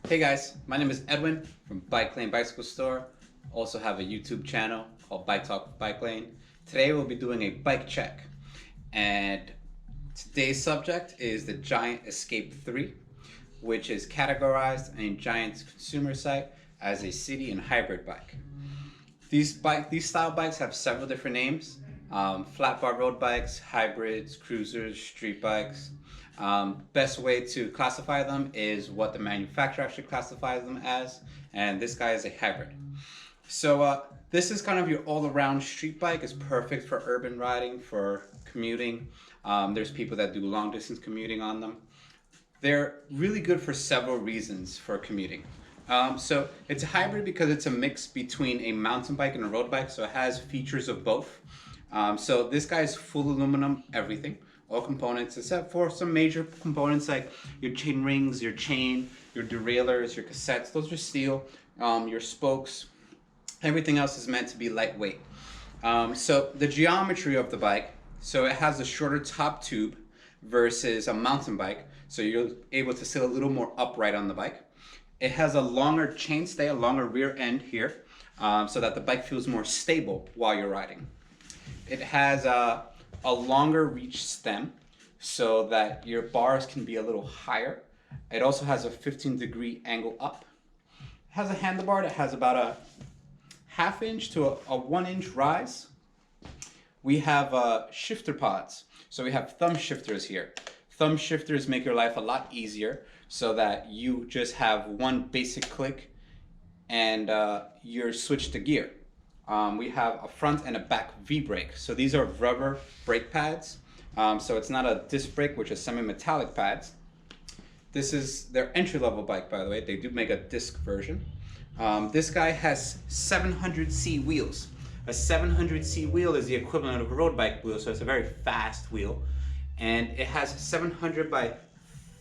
Hey guys, my name is Edwin from BikeLane Bicycle Store. Also have a YouTube channel called Bike Talk with BikeLane. Today we'll be doing a bike check, and today's subject is the Giant Escape 3, which is categorized in Giant's consumer site as a city and hybrid bike. These style bikes have several different names: flat bar road bikes, hybrids, cruisers, street bikes. Best way to classify them is what the manufacturer actually classifies them as, and this guy is a hybrid. So this is kind of your all-around street bike. It's perfect for urban riding, for commuting. There's people that do long-distance commuting on them. They're really good for several reasons for commuting. So it's a hybrid because it's a mix between a mountain bike and a road bike, so it has features of both. So this guy is full aluminum everything, all components except for some major components like your chain rings, your chain, your derailleurs, your cassettes. Those are steel. Your spokes, everything else is meant to be lightweight. So the geometry of the bike, so it has a shorter top tube versus a mountain bike, so you're able to sit a little more upright on the bike. It has a longer chainstay, a longer rear end here, so that the bike feels more stable while you're riding. It has a longer reach stem so that your bars can be a little higher. It also has a 15-degree angle up. It has a handlebar that has about a half-inch to a 1-inch rise. We have shifter pods. So we have thumb shifters here. Thumb shifters make your life a lot easier so that you just have one basic click and you're switched to gear. We have a front and a back V-brake. So these are rubber brake pads. So it's not a disc brake, which is semi-metallic pads. This is their entry-level bike, by the way. They do make a disc version. This guy has 700C wheels. A 700C wheel is the equivalent of a road bike wheel, so it's a very fast wheel. And it has 700 by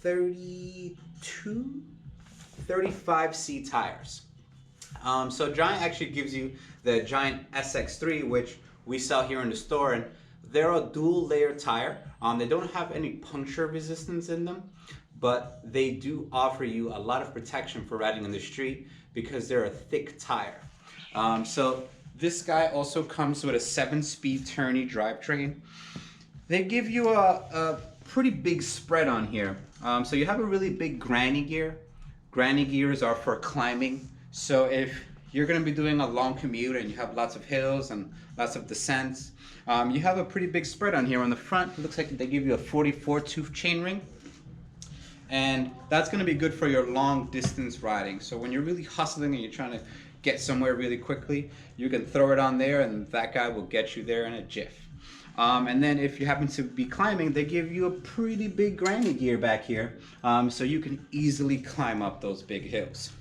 35C tires. So Giant actually gives you the Giant SX3, which we sell here in the store, and they're a dual layer tire. They don't have any puncture resistance in them, but they do offer you a lot of protection for riding in the street because they're a thick tire. So this guy also comes with a 7-speed tourney drivetrain. They give you a pretty big spread on here. So you have a really big granny gear. Granny gears are for climbing. So if you're going to be doing a long commute and you have lots of hills and lots of descents, you have a pretty big spread on here. On the front, it looks like they give you a 44-tooth chain ring. And that's going to be good for your long distance riding. So when you're really hustling and you're trying to get somewhere really quickly, you can throw it on there and that guy will get you there in a jiff. And then if you happen to be climbing, they give you a pretty big granny gear back here, so you can easily climb up those big hills.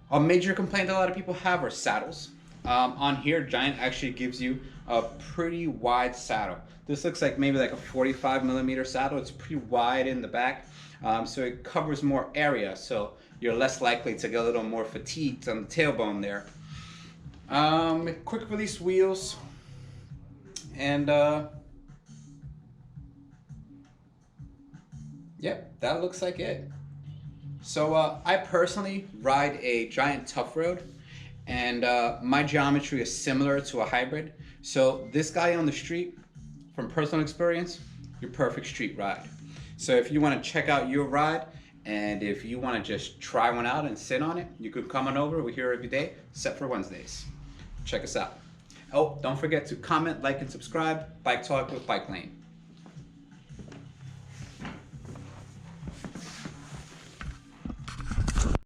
A major complaint that a lot of people have are saddles. On here, Giant actually gives you a pretty wide saddle. This looks like maybe like a 45mm saddle. It's pretty wide in the back, so it covers more area, so you're less likely to get a little more fatigued on the tailbone there. Quick release wheels. And yep, that looks like it. So I personally ride a Giant Tough Road, and my geometry is similar to a hybrid. So this guy on the street, from personal experience, your perfect street ride. So if you want to check out your ride, and if you want to just try one out and sit on it, you could come on over. We're here every day, except for Wednesdays. Check us out. Oh, don't forget to comment, like, and subscribe. Bike Talk with BikeLane.